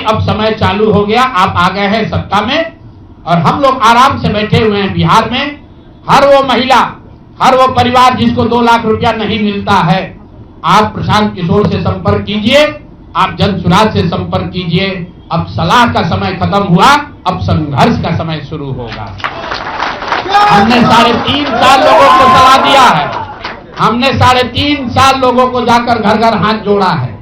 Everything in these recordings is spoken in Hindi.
अब समय चालू हो गया, आप आ गए हैं सत्ता में और हम लोग आराम से बैठे हुए हैं बिहार में। हर वो महिला, हर वो परिवार जिसको 2 लाख रुपया नहीं मिलता है, आप प्रशांत किशोर से संपर्क कीजिए, आप जन सुराज से संपर्क कीजिए। अब सलाह का समय खत्म हुआ, अब संघर्ष का समय शुरू होगा। हमने 3.5 साल लोगों को सलाह दिया है, हमने 3.5 साल लोगों को जाकर घर घर हाथ जोड़ा है,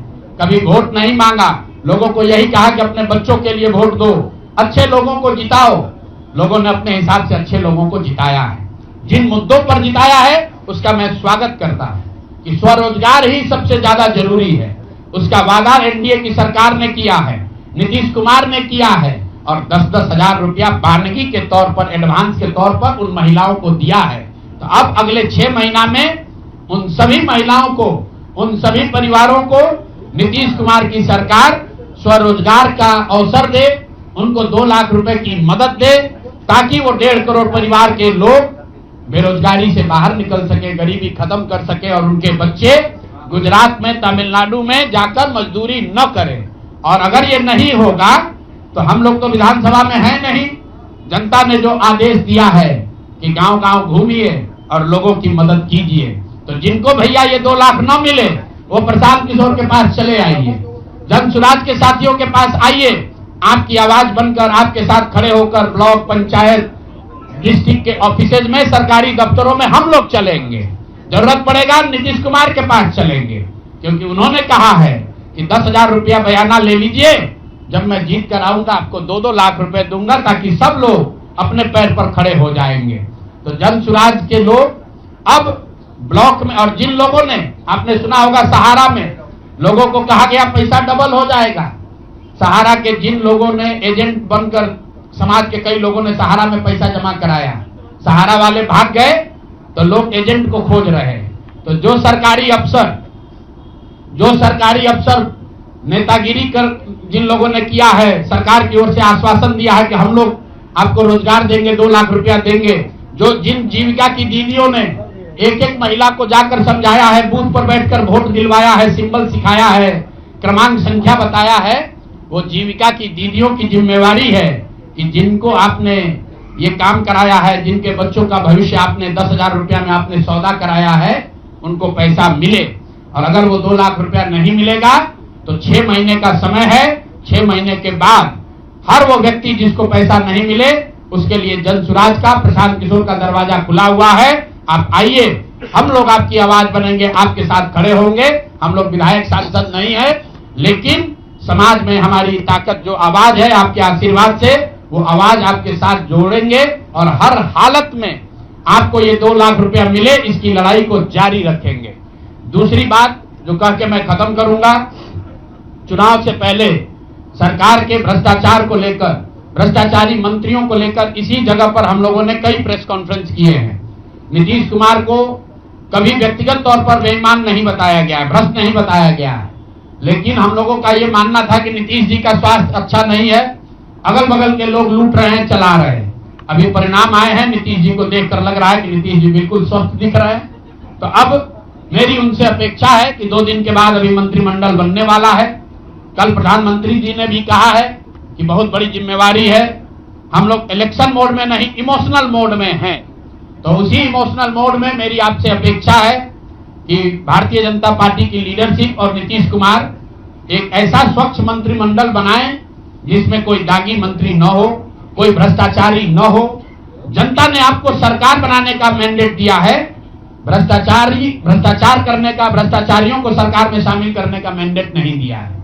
कभी वोट नहीं मांगा। लोगों को यही कहा कि अपने बच्चों के लिए वोट दो, अच्छे लोगों को जिताओ। लोगों ने अपने हिसाब से अच्छे लोगों को जिताया है। जिन मुद्दों पर जिताया है उसका मैं स्वागत करता हूं कि स्वरोजगार ही सबसे ज्यादा जरूरी है। उसका वादा एनडीए की सरकार ने किया है, नीतीश कुमार ने किया है और 10-10 हजार रुपया बानगी के तौर पर, एडवांस के तौर पर उन महिलाओं को दिया है। तो अब अगले 6 महीना में उन सभी महिलाओं को, उन सभी परिवारों को नीतीश कुमार की सरकार स्वरोजगार का अवसर दे, उनको 2 लाख रुपए की मदद दे, ताकि वो 1.5 करोड़ परिवार के लोग बेरोजगारी से बाहर निकल सके, गरीबी खत्म कर सके और उनके बच्चे गुजरात में, तमिलनाडु में जाकर मजदूरी न करें। और अगर ये नहीं होगा तो हम लोग तो विधानसभा में हैं नहीं। जनता ने जो आदेश दिया है कि गांव-गांव घूमिए और लोगों की मदद कीजिए, तो जिनको भैया ये 2 लाख न मिले वो प्रशांत किशोर के पास चले आइए, जन सुराज के साथियों के पास आइए, आपकी आवाज बनकर, आपके साथ खड़े होकर ब्लॉक, पंचायत, डिस्ट्रिक्ट के ऑफिसेज में, सरकारी दफ्तरों में हम लोग चलेंगे। जरूरत पड़ेगा नीतीश कुमार के पास चलेंगे, क्योंकि उन्होंने कहा है कि 10,000 रुपया बयाना ले लीजिए, जब मैं जीत कर आऊंगा आपको 2-2 लाख रुपए दूंगा, ताकि सब लोग अपने पैर पर खड़े हो जाएंगे। तो जन सुराज के लोग अब ब्लॉक में, और जिन लोगों ने, आपने सुना होगा सहारा में लोगों को कहा गया पैसा डबल हो जाएगा, सहारा के जिन लोगों ने एजेंट बनकर, समाज के कई लोगों ने सहारा में पैसा जमा कराया, सहारा वाले भाग गए तो लोग एजेंट को खोज रहे हैं। तो जो सरकारी अफसर नेतागिरी कर जिन लोगों ने किया है, सरकार की ओर से आश्वासन दिया है कि हम लोग आपको रोजगार देंगे, 2 लाख रुपया देंगे, जो जिन जीविका की दीदियों ने एक महिला को जाकर समझाया है, बूथ पर बैठकर वोट दिलवाया है, सिंबल सिखाया है, क्रमांक संख्या बताया है, वो जीविका की दीदियों की जिम्मेवारी है कि जिनको आपने ये काम कराया है, जिनके बच्चों का भविष्य आपने 10,000 रुपया में आपने सौदा कराया है, उनको पैसा मिले। और अगर वो 2 लाख रुपया नहीं मिलेगा तो 6 महीने का समय है। 6 महीने के बाद हर वो व्यक्ति जिसको पैसा नहीं मिले उसके लिए जन सुराज का, प्रशांत किशोर का दरवाजा खुला हुआ है। आप आइए, हम लोग आपकी आवाज बनेंगे, आपके साथ खड़े होंगे। हम लोग विधायक सांसद नहीं है, लेकिन समाज में हमारी ताकत जो आवाज है, आपके आशीर्वाद से वो आवाज आपके साथ जोड़ेंगे और हर हालत में आपको ये 2 लाख रुपया मिले, इसकी लड़ाई को जारी रखेंगे। दूसरी बात जो कह के मैं खत्म करूंगा, चुनाव से पहले सरकार के भ्रष्टाचार को लेकर, भ्रष्टाचारी मंत्रियों को लेकर इसी जगह पर हम लोगों ने कई प्रेस कॉन्फ्रेंस किए हैं। नीतीश कुमार को कभी व्यक्तिगत तौर पर बेईमान नहीं बताया गया है, भ्रष्ट नहीं बताया गया है, लेकिन हम लोगों का ये मानना था कि नीतीश जी का स्वास्थ्य अच्छा नहीं है, अगल बगल के लोग लूट रहे हैं, चला रहे हैं। अभी परिणाम आए हैं, नीतीश जी को देखकर लग रहा है कि नीतीश जी बिल्कुल स्वस्थ दिख रहे हैं। तो अब मेरी उनसे अपेक्षा है कि 2 दिन के बाद अभी मंत्रिमंडल बनने वाला है। कल प्रधानमंत्री जी ने भी कहा है कि बहुत बड़ी जिम्मेवारी है, हम लोग इलेक्शन मोड में नहीं, इमोशनल मोड में हैं। तो उसी इमोशनल मोड में मेरी आपसे अपेक्षा है कि भारतीय जनता पार्टी की लीडरशिप और नीतीश कुमार एक ऐसा स्वच्छ मंत्रिमंडल बनाएं जिसमें कोई दागी मंत्री न हो, कोई भ्रष्टाचारी न हो। जनता ने आपको सरकार बनाने का मैंडेट दिया है, भ्रष्टाचार करने का, भ्रष्टाचारियों को सरकार में शामिल करने का मैंडेट नहीं दिया है।